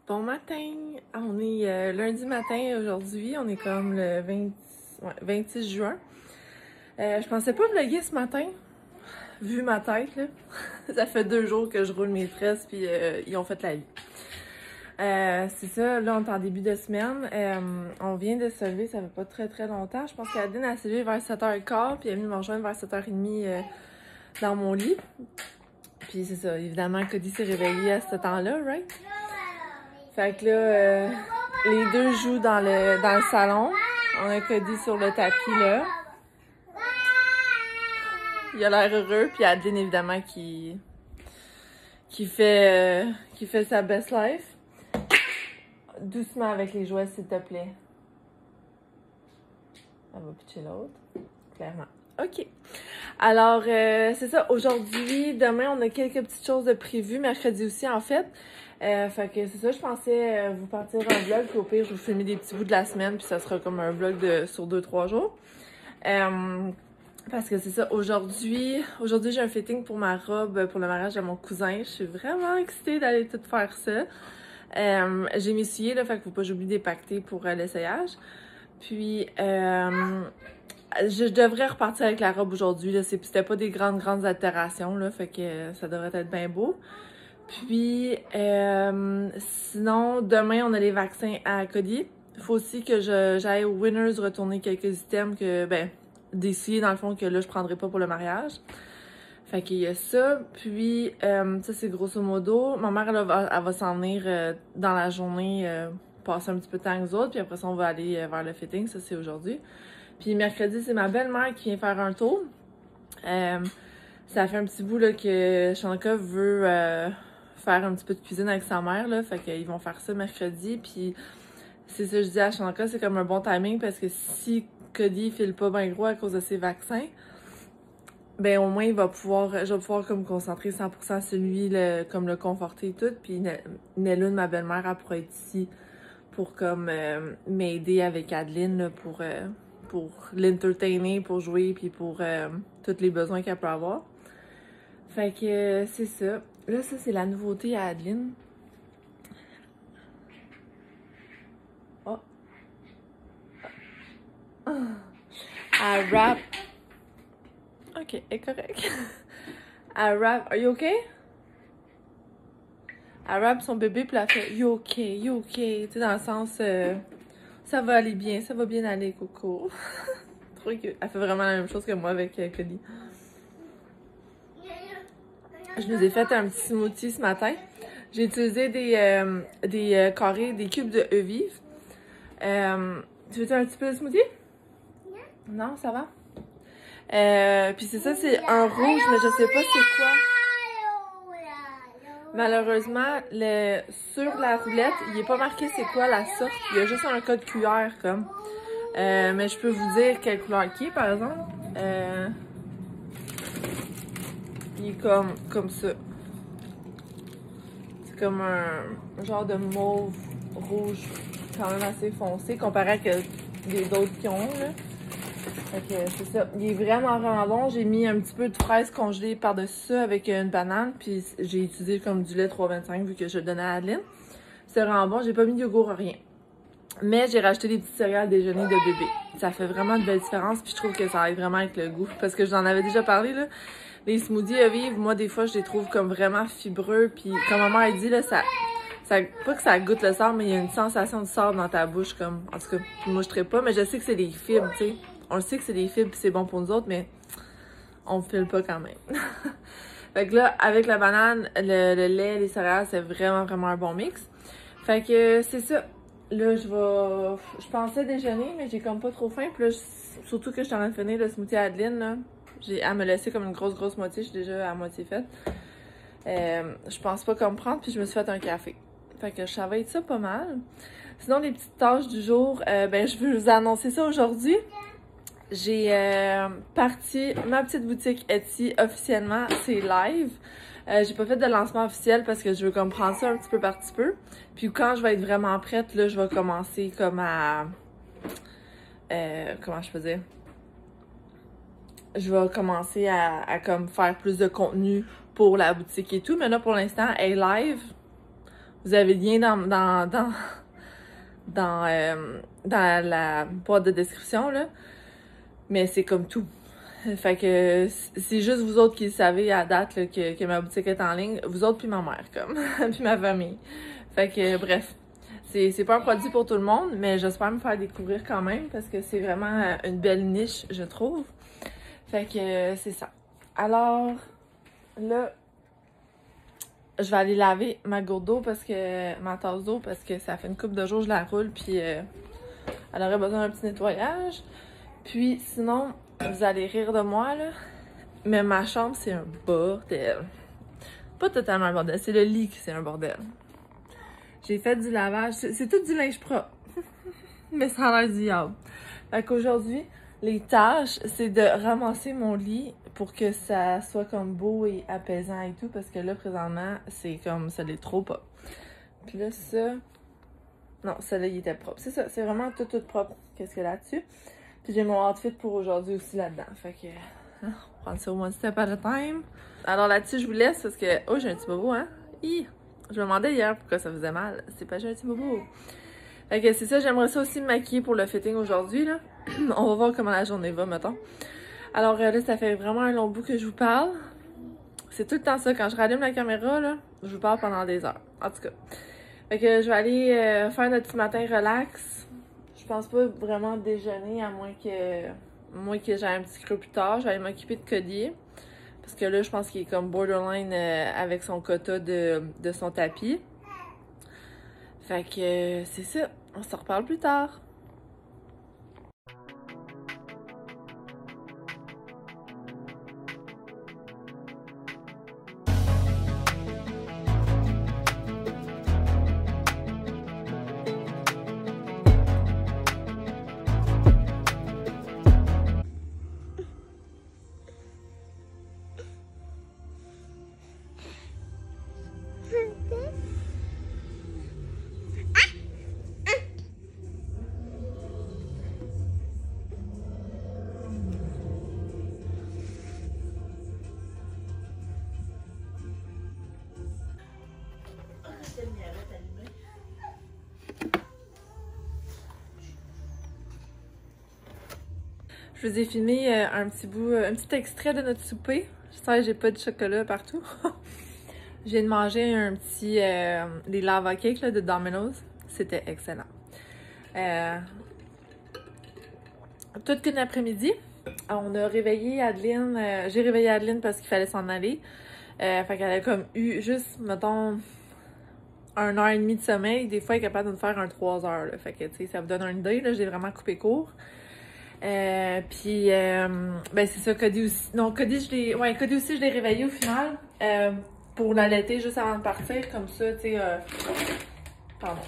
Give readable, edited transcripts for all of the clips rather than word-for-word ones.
Bon matin! On est lundi matin aujourd'hui, on est comme le 26 juin. Je pensais pas vlogger ce matin, vu ma tête là. Ça fait 2 jours que je roule mes tresses puis ils ont fait la vie. C'est ça, là on est en début de semaine. On vient de se lever, ça fait pas très longtemps. Je pense qu'Adeline a se levé vers 7h15 puis elle est venue me rejoindre vers 7h30 dans mon lit. Puis c'est ça, évidemment Cody s'est réveillé à ce temps-là, right? Fait que là, les deux jouent dans le salon. On a Cody sur le tapis là. Il a l'air heureux, puis Adeline évidemment qui fait sa best life. Doucement avec les jouets s'il te plaît. Elle va pitcher l'autre, clairement. Ok. Alors, c'est ça. Aujourd'hui, demain, on a quelques petites choses de prévues. Mercredi aussi, en fait. Fait que c'est ça, je pensais vous partir un vlog, puis au pire, je vais vous filmer des petits bouts de la semaine, puis ça sera comme un vlog sur 2-3 jours. Parce que c'est ça, aujourd'hui j'ai un fitting pour ma robe pour le mariage de mon cousin. Je suis vraiment excitée d'aller tout faire ça. J'ai mes souliers, là, fait que faut pas que j'oublie d'épaqueter pour l'essayage. Puis, je devrais repartir avec la robe aujourd'hui, là. C'était pas des grandes altérations, là, fait que ça devrait être bien beau. Puis, sinon, demain, on a les vaccins à Cody. Il faut aussi que j'aille au Winners retourner quelques items que, d'essayer dans le fond que là, je prendrai pas pour le mariage. Fait qu'il y a ça. Puis, ça, c'est grosso modo. Ma mère, elle va s'en venir dans la journée, passer un petit peu de temps avec nous autres. Puis après ça, on va aller vers le fitting. Ça, c'est aujourd'hui. Puis, mercredi, c'est ma belle-mère qui vient faire un tour. Ça fait un petit bout là, que Shanka veut faire un petit peu de cuisine avec sa mère, là. Fait qu'ils vont faire ça mercredi. Puis, c'est ça que je dis à Shanka, c'est comme un bon timing parce que si Cody file pas bien gros à cause de ses vaccins, ben au moins je vais pouvoir comme me concentrer 100% sur lui, comme le conforter et tout. Puis Nellune, ma belle-mère, elle pourra être ici pour comme m'aider avec Adeline là, pour l'entertainer, pour jouer, puis pour tous les besoins qu'elle peut avoir. Fait que c'est ça. Là, ça c'est la nouveauté à Adeline. Oh. Elle rap. Ok, elle est correcte. Elle rap. Are you okay? Elle rap son bébé puis elle fait You okay, you okay. Tu sais, dans le sens ça va aller bien, ça va bien aller, Coco. Trop cute. Elle fait vraiment la même chose que moi avec Cody. Je nous ai fait un petit smoothie ce matin. J'ai utilisé des carrés, des cubes de Evive. Tu veux un petit peu de smoothie? Non, ça va? Puis c'est ça, c'est un rouge, mais je sais pas c'est quoi. Malheureusement, sur la roulette, il est pas marqué c'est quoi la sorte. Il y a juste un code QR comme. Mais je peux vous dire quelle couleur qui est, par exemple. Il est comme ça. C'est comme un genre de mauve rouge quand même assez foncé comparé à des autres qui ont là. Fait que c'est ça. Il est vraiment bon. J'ai mis un petit peu de fraise congelée par-dessus ça avec une banane. Puis j'ai utilisé comme du lait 3,25 vu que je le donnais à Adeline. C'est vraiment bon. J'ai pas mis de yogourt, rien. Mais j'ai rajouté des petits céréales déjeuner de bébé. Ça fait vraiment de belles différences. Puis je trouve que ça aide vraiment avec le goût. Parce que j'en avais déjà parlé, là. Les smoothies à vivre, moi, des fois, je les trouve comme vraiment fibreux. Puis comme maman a dit, là, ça pas que ça goûte le sable, mais il y a une sensation de sable dans ta bouche. Comme, en tout cas, moi, je ne pas. Mais je sais que c'est des fibres, tu sais. On le sait que c'est des fibres, c'est bon pour nous autres, mais on ne file pas quand même. Fait que là, avec la banane, le lait, les céréales, c'est vraiment un bon mix. Fait que c'est ça. Là, je pensais déjeuner, mais j'ai comme pas trop faim. Puis là, surtout que je suis en train de finir le smoothie à Adeline, là. Elle me laissé comme une grosse moitié. Je suis déjà à moitié faite. Je pense pas comme prendre, puis je me suis fait un café. Fait que ça va être ça pas mal. Sinon, les petites tâches du jour, je veux vous annoncer ça aujourd'hui. J'ai parti ma petite boutique Etsy officiellement, c'est live. J'ai pas fait de lancement officiel parce que je veux comme prendre ça un petit peu par petit peu. Puis quand je vais être vraiment prête, là, je vais commencer comme à... comment je peux dire? Je vais commencer à comme faire plus de contenu pour la boutique et tout. Mais là, pour l'instant, elle est live. Vous avez le lien dans la boîte de description, là. Mais c'est comme tout. Fait que c'est juste vous autres qui le savez à date là, que ma boutique est en ligne. Vous autres puis ma mère, comme. Puis ma famille. Fait que bref. C'est pas un produit pour tout le monde, mais j'espère me faire découvrir quand même parce que c'est vraiment une belle niche, je trouve. Fait que c'est ça. Alors, là, je vais aller laver ma gourde d'eau ma tasse d'eau parce que ça fait une couple de jours que je la roule puis elle aurait besoin d'un petit nettoyage. Puis sinon, vous allez rire de moi là, mais ma chambre c'est un bordel. Pas totalement un bordel, c'est le lit qui c'est un bordel. J'ai fait du lavage, c'est tout du linge propre, mais ça a l'air du diable. Fait qu'aujourd'hui, les tâches, c'est de ramasser mon lit pour que ça soit comme beau et apaisant et tout, parce que là, présentement, c'est comme, ça l'est trop pas. Puis là, ça... Non, ça là, il était propre. C'est ça, c'est vraiment tout propre, qu'est-ce qu'il y a là-dessus. Puis j'ai mon outfit pour aujourd'hui aussi là-dedans. Fait que, on prend ça au one step at a time. Alors là-dessus, je vous laisse parce que... Oh, j'ai un petit bobo, hein? Hi! Je me demandais hier pourquoi ça faisait mal. C'est pas j'ai un petit bobo. Fait que c'est ça, j'aimerais ça aussi me maquiller pour le fitting aujourd'hui, là. On va voir comment la journée va, mettons. Alors là, ça fait vraiment un long bout que je vous parle. C'est tout le temps ça. Quand je rallume la caméra, là, je vous parle pendant des heures. En tout cas. Fait que je vais aller faire notre petit matin relax. Je pense pas vraiment déjeuner, à moins que j'ai un petit creux plus tard. Je vais aller m'occuper de Cody. Parce que là, je pense qu'il est comme borderline avec son quota de son tapis. Fait que c'est ça. On se reparle plus tard. Je vous ai filmé un petit extrait de notre souper. J'espère que j'ai pas de chocolat partout. Je viens de manger un petit les lava cakes là, de Domino's. C'était excellent. Toute qu'une après-midi, on a réveillé Adeline. J'ai réveillé Adeline parce qu'il fallait s'en aller. Fait qu'elle a comme eu juste, mettons, 1h30 de sommeil. Des fois, elle est capable de nous faire un 3 heures. Là. Fait que, tu sais, ça vous donne une idée. J'ai vraiment coupé court. Ben c'est ça, Cody aussi. Non, Cody aussi, je l'ai réveillé au final. Pour l'allaiter juste avant de partir. Comme ça, tu sais, pardon.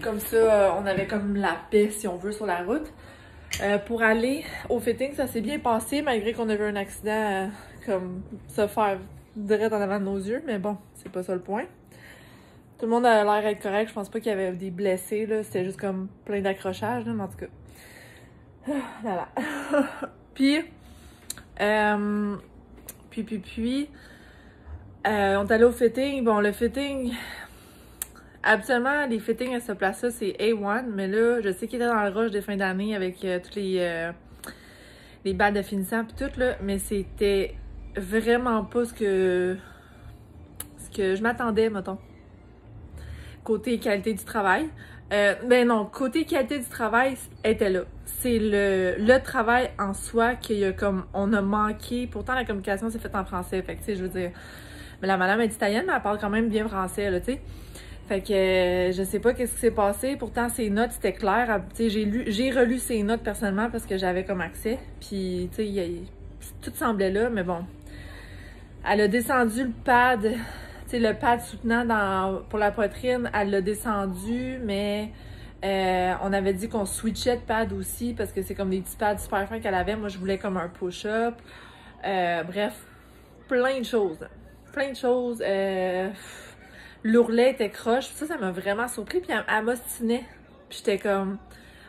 Comme ça, on avait comme la paix, si on veut, sur la route. Pour aller au fitting, ça s'est bien passé, malgré qu'on avait un accident comme se faire direct en avant de nos yeux. Mais bon, c'est pas ça le point. Tout le monde a l'air d'être correct. Je pense pas qu'il y avait des blessés, là. C'était juste comme plein d'accrochages, là, mais en tout cas. Voilà. Puis, on est allé au fitting. Bon, le fitting, habituellement, les fittings à ce place-là, c'est A1, mais là, je sais qu'il était dans le rush des fins d'année avec toutes les balles de finissant pis tout, là, mais c'était vraiment pas ce que je m'attendais, mettons. Côté qualité du travail. Ben non, côté qualité du travail, était là. C'est le travail en soi qu'il y a comme, on a manqué. Pourtant, la communication s'est faite en français. Fait que, tu sais, je veux dire, mais la madame est italienne, mais elle parle quand même bien français, là, tu sais. Fait que, je sais pas qu'est-ce qui s'est passé. Pourtant, ses notes, c'était clair. Tu sais, j'ai relu ses notes personnellement parce que j'avais comme accès. Puis, tu sais, tout semblait là, mais bon. Elle a descendu le pad, tu sais, le pad soutenant pour la poitrine, elle l'a descendu, mais on avait dit qu'on switchait de pad aussi parce que c'est comme des petits pads super fins qu'elle avait. Moi, je voulais comme un push-up. Bref, plein de choses. Plein de choses. L'ourlet était croche. Ça m'a vraiment surpris. Puis elle m'ostinait. Puis j'étais comme...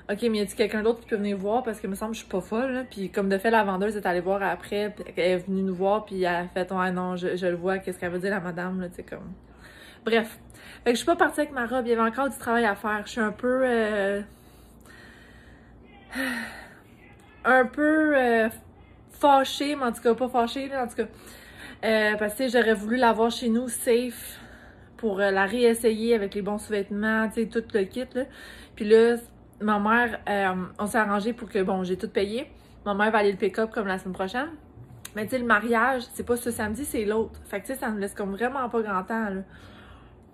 OK, mais y a-t-il quelqu'un d'autre qui peut venir voir? Parce que il me semble que je suis pas folle, là. Puis comme de fait, la vendeuse est allée voir après. Puis elle est venue nous voir. Puis elle a fait « Ouais, non, je le vois. Qu'est-ce qu'elle veut dire, la madame? » là, tu sais, comme... Bref. Fait que je suis pas partie avec ma robe, il y avait encore du travail à faire. Je suis un peu... fâchée, mais en tout cas pas fâchée, là, en tout cas. Parce que j'aurais voulu l'avoir chez nous safe pour la réessayer avec les bons sous-vêtements, tu sais, tout le kit, là. Puis là, ma mère, on s'est arrangé pour que, bon, j'ai tout payé. Ma mère va aller le pick-up comme la semaine prochaine. Mais tu sais, le mariage, c'est pas ce samedi, c'est l'autre. Fait que tu sais, ça me laisse comme vraiment pas grand temps, là.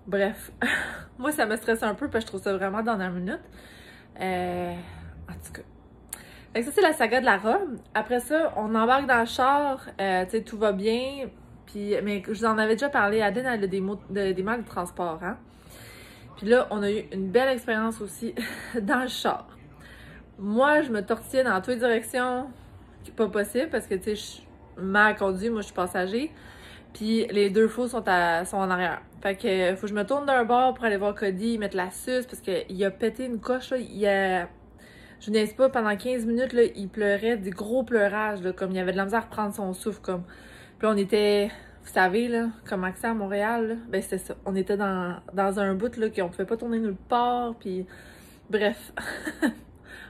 Bref. Moi, ça me stresse un peu parce que je trouve ça vraiment dernière minute. En tout cas. Fait que ça, c'est la saga de la robe. Après ça, on embarque dans le char. Tu sais, tout va bien. Puis, mais je vous en avais déjà parlé. Adeline, elle a des mal de transport, hein. Puis là, on a eu une belle expérience aussi dans le char. Moi, je me tortillais dans toutes les directions. Pas possible parce que, tu sais, je suis mal conduite. Moi, je suis passager. Puis les deux faux sont en arrière. Fait que faut que je me tourne d'un bord pour aller voir Cody, mettre la suce, parce qu'il a pété une coche, là. Je ne sais pas, pendant 15 minutes, là, il pleurait, des gros pleurages, là, comme il avait de la misère à reprendre son souffle, comme. Puis là, on était, vous savez, là, comme accès à Montréal, là, ben c'était ça. On était dans un bout, là, qu'on pouvait pas tourner nulle part, puis bref.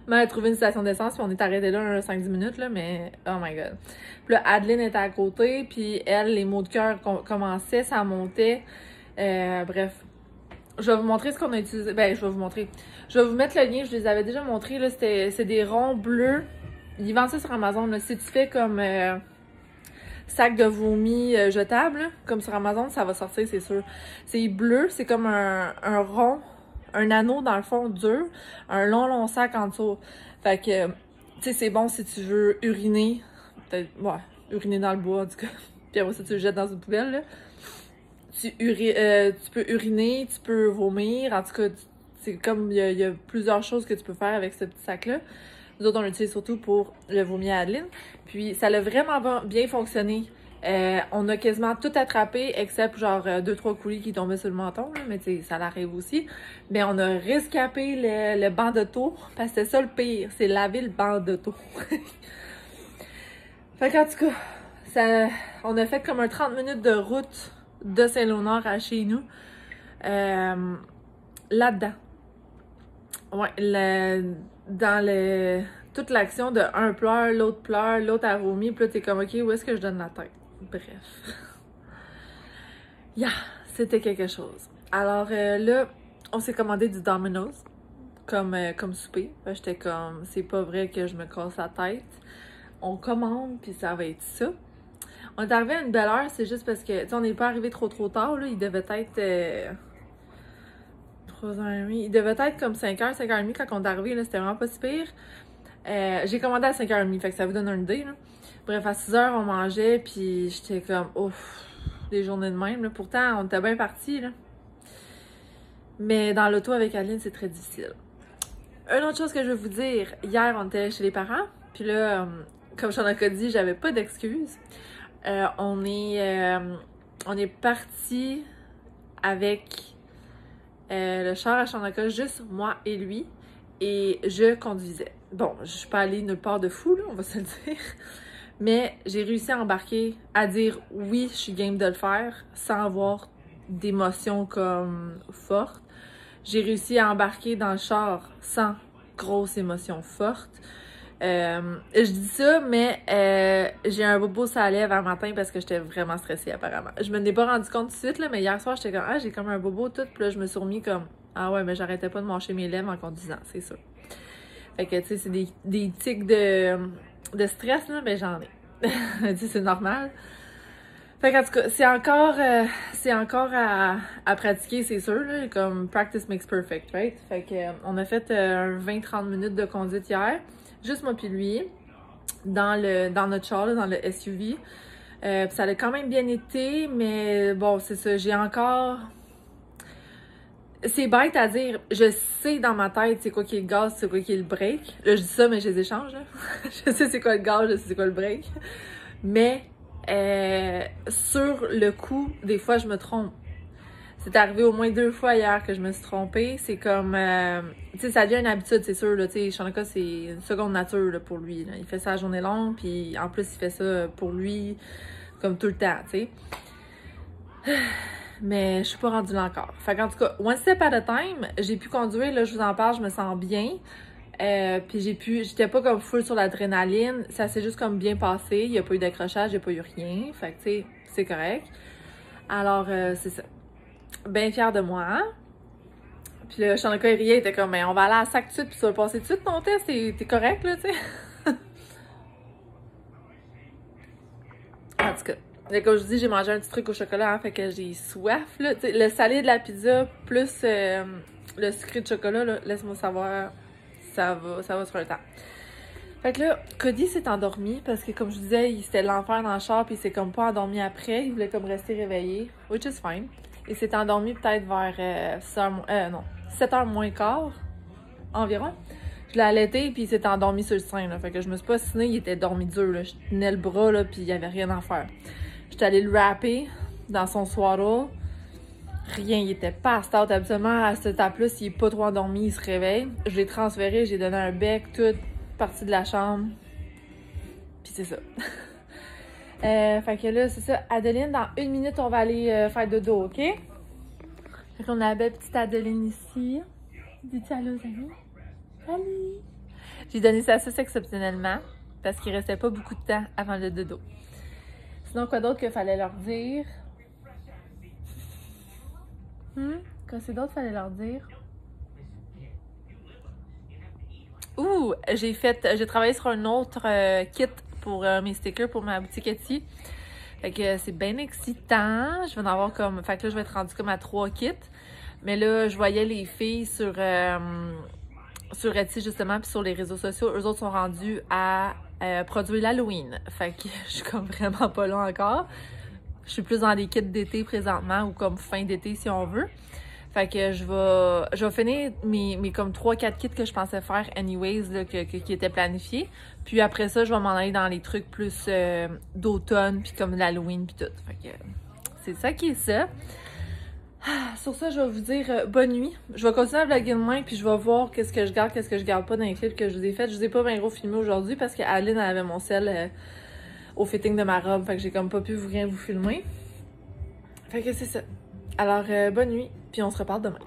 Mais elle a trouvé une station d'essence, puis on est arrêté là 5-10 minutes, là, mais oh my god. Puis là, Adeline était à côté, puis elle, les maux de cœur commençaient, ça montait. Bref. Je vais vous montrer ce qu'on a utilisé. Ben, je vais vous montrer. Je vais vous mettre le lien, je les avais déjà montrés, là. C'est des ronds bleus. Ils vendent ça sur Amazon, là. Si tu fais comme sac de vomi jetable, là, comme sur Amazon, ça va sortir, c'est sûr. C'est bleu, c'est comme un rond. Un anneau dans le fond dur, un long sac en dessous. Fait que, tu sais, c'est bon si tu veux uriner. Peut-être, ouais, uriner dans le bois, en tout cas. Puis après ça, tu le jettes dans une poubelle, là. Tu peux uriner, tu peux vomir. En tout cas, c'est comme, il y a plusieurs choses que tu peux faire avec ce petit sac-là. Nous autres, on l'utilise surtout pour le vomi à Adeline. Puis, ça a vraiment bien fonctionné. On a quasiment tout attrapé, except genre 2-3 coulis qui tombaient sur le menton, là, mais tu sais, ça l'arrive aussi. Mais on a rescapé le banc d'auto, parce que c'est ça le pire, c'est laver le banc d'auto. Fait qu'en tout cas, on a fait comme un 30 minutes de route de Saint-Léonard à chez nous. Là-dedans. Ouais, toute l'action de un pleure, l'autre a vomi, puis là t'es comme ok, où est-ce que je donne la tête? Bref. C'était quelque chose. Alors là, on s'est commandé du Domino's comme souper. J'étais comme, c'est pas vrai que je me casse la tête. On commande, puis ça va être ça. On est arrivé à une belle heure, c'est juste parce que, tu sais, on n'est pas arrivé trop tard, là. Il devait être 3h30. Il devait être comme 5h, 5h30 quand on est arrivé, là. C'était vraiment pas si pire. J'ai commandé à 5h30, fait que ça vous donne une idée, là. Bref, à 6h, on mangeait, puis j'étais comme, ouf, des journées de même, là. Pourtant, on était bien partis, là. Mais dans l'auto avec Adeline, c'est très difficile. Une autre chose que je veux vous dire, hier, on était chez les parents, puis là, comme j'en ai dit, j'avais pas d'excuses. On est parti avec le char à Chandaca, juste moi et lui, et je conduisais. Bon, je suis pas allée nulle part de fou, là, on va se le dire. Mais j'ai réussi à embarquer, à dire oui, je suis game de le faire, sans avoir d'émotions comme fortes. J'ai réussi à embarquer dans le char sans grosse émotion forte. Je dis ça, mais j'ai un bobo sur la lèvre un matin parce que j'étais vraiment stressée apparemment. Je me n'ai pas rendu compte tout de suite, là, mais hier soir, j'étais comme, ah, j'ai comme un bobo tout, puis là, je me suis remis comme, ah ouais, mais j'arrêtais pas de mâcher mes lèvres en conduisant, c'est ça. Fait que, tu sais, c'est des tics de stress, là, mais j'en ai. Tu sais, c'est normal. Fait qu'en tout cas, c'est encore à pratiquer, c'est sûr, là, comme practice makes perfect, right? Fait que, on a fait 20-30 minutes de conduite hier, juste moi puis lui, dans notre char, là, dans le SUV. Puis ça a quand même bien été, mais bon, c'est ça, j'ai encore... C'est bête à dire, je sais dans ma tête c'est quoi qui est le gaz, c'est quoi qui est le break. Là, je dis ça, mais je les échange, là. Je sais c'est quoi le gaz, je sais c'est quoi le break. Mais sur le coup, des fois, je me trompe. C'est arrivé au moins 2 fois hier que je me suis trompée. C'est comme, tu sais, ça devient une habitude, c'est sûr, là. Tu sais, Chandaca, c'est une seconde nature, là, pour lui, là. Il fait ça la journée longue, puis en plus, il fait ça pour lui, comme tout le temps, tu sais. Mais je suis pas rendue là encore. Fait qu'en tout cas, one step at a time, j'ai pu conduire, là, je vous en parle, je me sens bien. Puis j'étais pas comme full sur l'adrénaline, ça s'est juste comme bien passé, il y a pas eu d'accrochage, il y a pas eu rien, fait que tu sais, c'est correct. Alors, c'est ça. Bien fière de moi, hein? Puis là, Shanaka il riait, il était comme, mais on va aller à la sac tout de suite, puis tu vas le passer tout de suite ton test, t'es correct, là, tu sais? En tout cas, là, comme je vous dis, j'ai mangé un petit truc au chocolat, hein, fait que j'ai soif, là. Tu sais, le salé de la pizza plus le sucré de chocolat, là, laisse-moi savoir, ça va sur le temps. Fait que là, Cody s'est endormi parce que, comme je disais, c'était l'enfer dans le char puis il s'est comme pas endormi après. Il voulait comme rester réveillé, which is fine. Il s'est endormi peut-être vers 7h moins quart environ. Je l'ai allaité puis il s'est endormi sur le sein, là. Fait que je me suis pas assinée, il était dormi dur, là. Je tenais le bras, là, puis il y avait rien à faire. J'étais allée le wrapper dans son swaddle. Rien, il était passed out. Habituellement, à cette étape-là, s'il est pas trop endormi, il se réveille. Je l'ai transféré, j'ai donné un bec, toute partie de la chambre. Puis c'est ça. Fait que là, c'est ça. Adeline, dans 1 minute, on va aller faire dodo, OK? Fait qu'on a la belle petite Adeline ici. Dis-tu allô aux amis? Salut! J'ai donné sa sauce exceptionnellement parce qu'il restait pas beaucoup de temps avant le dodo. Sinon, quoi d'autre qu'il fallait leur dire? Quoi c'est d'autre fallait leur dire? Ouh! J'ai travaillé sur un autre kit pour mes stickers pour ma boutique Etsy. Fait que c'est bien excitant. Je vais en avoir comme... Fait que là, je vais être rendue comme à 3 kits. Mais là, je voyais les filles sur Etsy, justement, puis sur les réseaux sociaux. Eux autres sont rendus à produire l'Halloween. Fait que je suis comme vraiment pas là encore. Je suis plus dans des kits d'été présentement, ou comme fin d'été, si on veut. Fait que je vais finir mes comme 3-4 kits que je pensais faire anyways, là, qui étaient planifiés. Puis après ça, je vais m'en aller dans les trucs plus d'automne, puis comme l'Halloween, puis tout. Fait que c'est ça qui est ça. Sur ça, je vais vous dire bonne nuit. Je vais continuer à vlogger demain, puis je vais voir qu'est-ce que je garde, qu'est-ce que je garde pas dans les clips que je vous ai fait. Je vous ai pas bien gros filmé aujourd'hui parce qu'Aline avait mon sel au fitting de ma robe. Fait que j'ai comme pas pu rien vous filmer. Fait que c'est ça. Alors, bonne nuit, puis on se reparle demain.